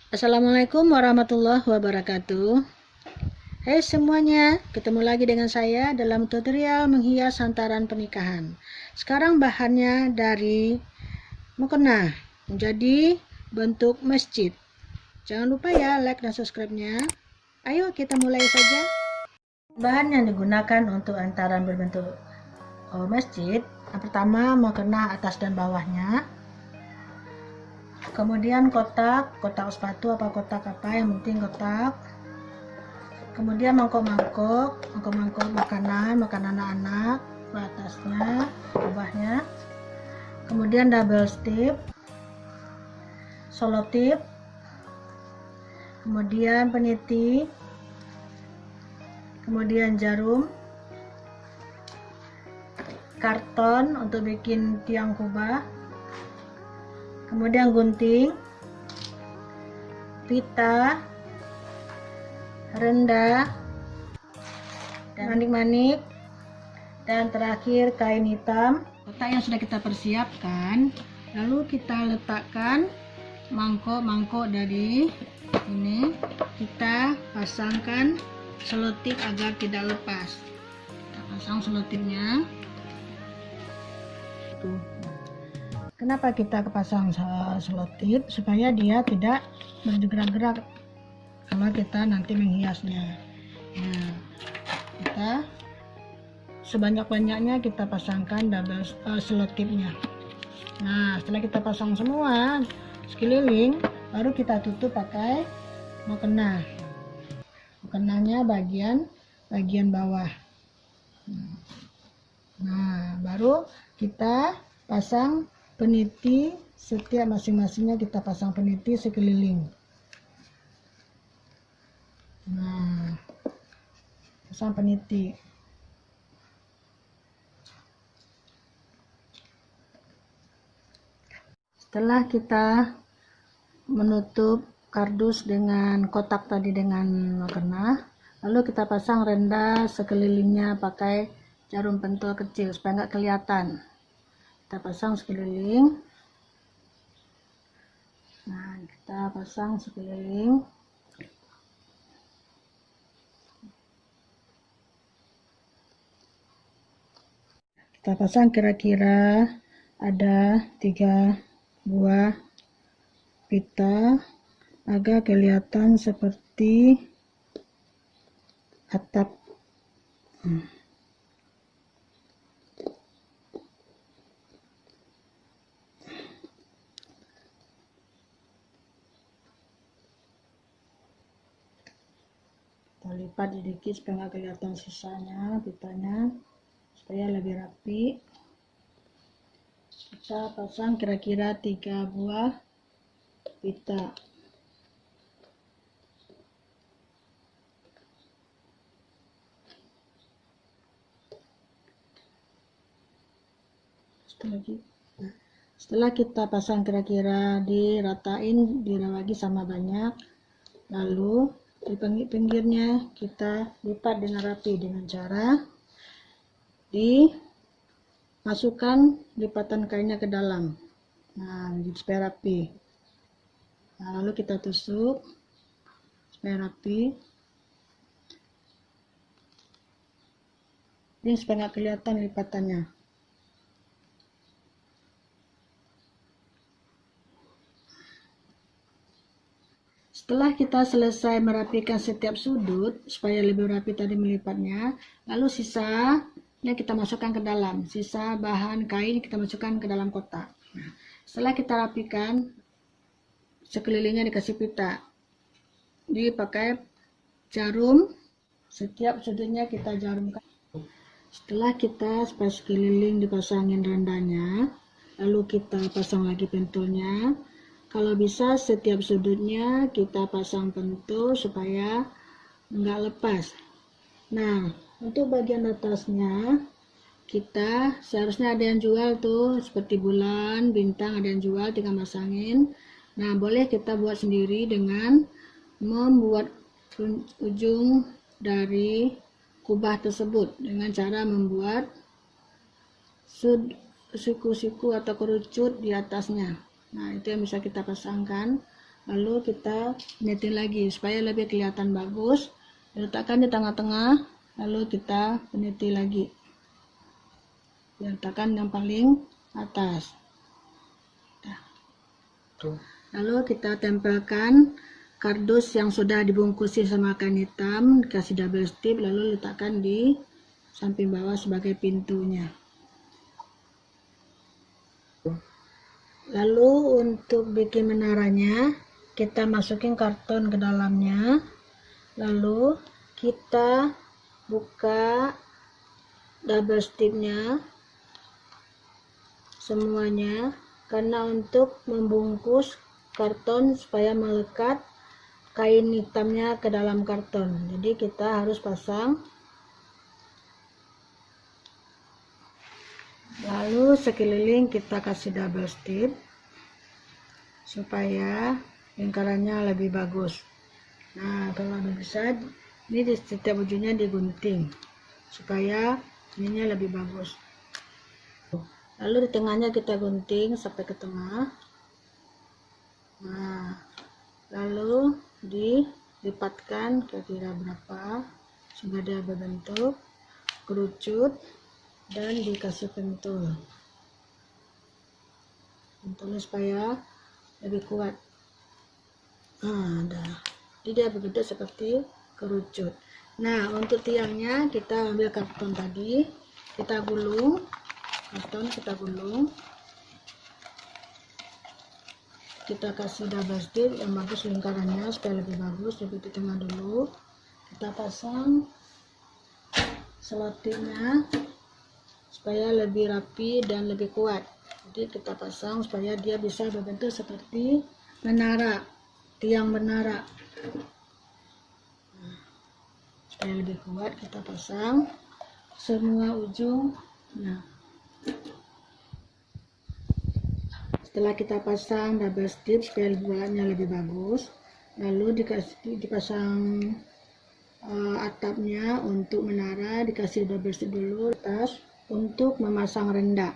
Assalamualaikum warahmatullahi wabarakatuh. Hai semuanya, ketemu lagi dengan saya dalam tutorial menghias hantaran pernikahan. Sekarang bahannya dari mukena menjadi bentuk masjid. Jangan lupa ya like dan subscribe-nya. Ayo kita mulai saja. Bahan yang digunakan untuk hantaran berbentuk masjid, yang pertama mukena atas dan bawahnya. Kemudian kotak sepatu apa kotak apa, yang penting kotak. Kemudian mangkok makanan anak-anak ke atasnya, bawahnya. Kemudian double strip, selotip, kemudian peniti, kemudian jarum, karton untuk bikin tiang kubah, kemudian gunting, pita, rendah, dan manik-manik, dan terakhir kain hitam. Kotak yang sudah kita persiapkan, lalu kita letakkan mangkok dari ini, kita pasangkan selotip agar tidak lepas. Kita pasang selotipnya. Tuh. Kenapa kita pasang selotip? Supaya dia tidak bergerak-gerak kalau kita nanti menghiasnya. Nah, kita sebanyak-banyaknya kita pasangkan double selotipnya. Nah, setelah kita pasang semua sekeliling, baru kita tutup pakai mukena. Mukenanya bagian bawah. Nah, baru kita pasang peniti, setiap masing-masingnya kita pasang peniti sekeliling. Nah, pasang peniti. Setelah kita menutup kardus dengan kotak tadi dengan mukena, lalu kita pasang rendah sekelilingnya pakai jarum pentul kecil supaya nggak kelihatan. Kita pasang sekeliling. Nah, kita pasang sekeliling. Kita pasang kira-kira ada 3 buah pita agar kelihatan seperti atap. Kita lipat sedikit supaya nggak kelihatan sisanya pitanya, supaya lebih rapi. Kita pasang kira-kira 3 buah pita. Setelah kita pasang kira-kira diratain, diragi sama banyak, lalu di pinggirnya kita lipat dengan rapi dengan cara dimasukkan lipatan kainnya ke dalam. Nah, supaya rapi. Nah, lalu kita tusuk supaya rapi. Ini supaya nggak kelihatan lipatannya. Setelah kita selesai merapikan setiap sudut supaya lebih rapi tadi melipatnya, lalu sisanya kita masukkan ke dalam. Sisa bahan kain kita masukkan ke dalam kotak. Nah, setelah kita rapikan, sekelilingnya dikasih pita. Dipakai jarum, setiap sudutnya kita jarumkan. Setelah kita sekeliling dipasangin rendahnya, lalu kita pasang lagi pentulnya. Kalau bisa setiap sudutnya kita pasang pentul supaya nggak lepas. Nah, untuk bagian atasnya kita seharusnya ada yang jual tuh seperti bulan, bintang, ada yang jual, tinggal pasangin. Nah, boleh kita buat sendiri dengan membuat ujung dari kubah tersebut dengan cara membuat siku-siku atau kerucut di atasnya. Nah, itu yang bisa kita pasangkan. lalu kita peniti lagi supaya lebih kelihatan bagus. Letakkan di tengah-tengah, lalu kita peniti lagi, letakkan yang paling atas. Lalu kita tempelkan kardus yang sudah dibungkusi sama kain hitam, kasih double strip, lalu letakkan di samping bawah sebagai pintunya. Lalu untuk bikin menaranya, kita masukin karton ke dalamnya, lalu kita buka double stripnya semuanya, karena untuk membungkus karton supaya melekat kain hitamnya ke dalam karton. Jadi kita harus pasang, lalu sekeliling kita kasih double strip supaya lingkarannya lebih bagus. Nah, kalau bisa ini di setiap ujungnya digunting supaya ininya lebih bagus. Lalu di tengahnya kita gunting sampai ke tengah. Nah, lalu dilipatkan kira-kira berapa sehingga dia berbentuk kerucut dan dikasih pentul supaya lebih kuat. Jadi dia berbentuk seperti kerucut. Nah, untuk tiangnya kita ambil karton tadi, kita gulung karton, kita kasih double strip yang bagus lingkarannya supaya lebih bagus. Seperti tengah dulu kita pasang selotipnya supaya lebih rapi dan lebih kuat. Jadi kita pasang supaya dia bisa berbentuk seperti menara, tiang menara. Supaya lebih kuat kita pasang semua ujung. Nah, setelah kita pasang double strip supaya buahnya lebih bagus, lalu dipasang atapnya untuk menara, dikasih double strip dulu atas untuk memasang rendah.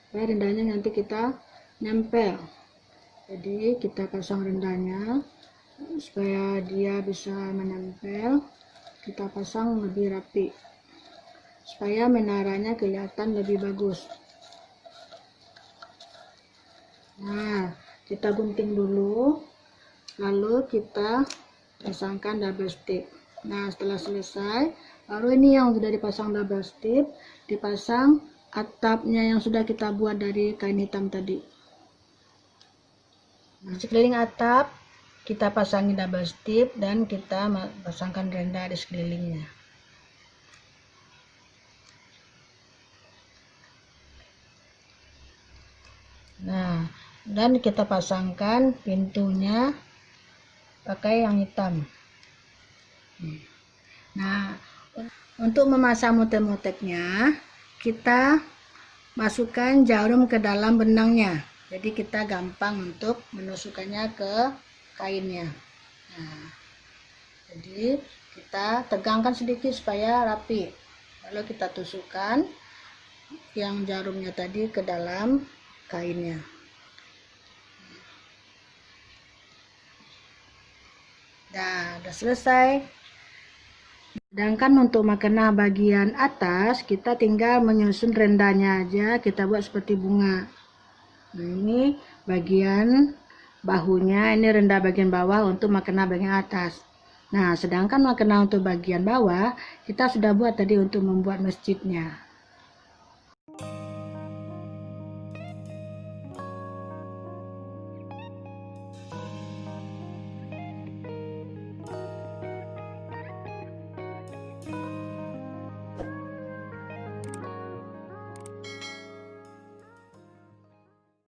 Supaya rendahnya nanti kita nempel. Jadi kita pasang rendahnya supaya dia bisa menempel. Kita pasang lebih rapi supaya menaranya kelihatan lebih bagus. Nah, kita gunting dulu, lalu kita pasangkan double strip. Nah, setelah selesai, baru ini yang sudah dipasang double strip, dipasang atapnya yang sudah kita buat dari kain hitam tadi. Nah, sekeliling atap kita pasangi double strip dan kita pasangkan renda di sekelilingnya. Nah, dan kita pasangkan pintunya pakai yang hitam. Nah, untuk memasang motek-moteknya, kita masukkan jarum ke dalam benangnya. Jadi kita gampang untuk menusukkannya ke kainnya. Nah, jadi kita tegangkan sedikit supaya rapi. Lalu kita tusukkan yang jarumnya tadi ke dalam kainnya. Nah, udah selesai. Sedangkan untuk mengena bagian atas, kita tinggal menyusun rendahnya aja, kita buat seperti bunga. Nah, ini bagian bahunya, ini rendah bagian bawah untuk mengena bagian atas. Nah, sedangkan mengena untuk bagian bawah, kita sudah buat tadi untuk membuat masjidnya.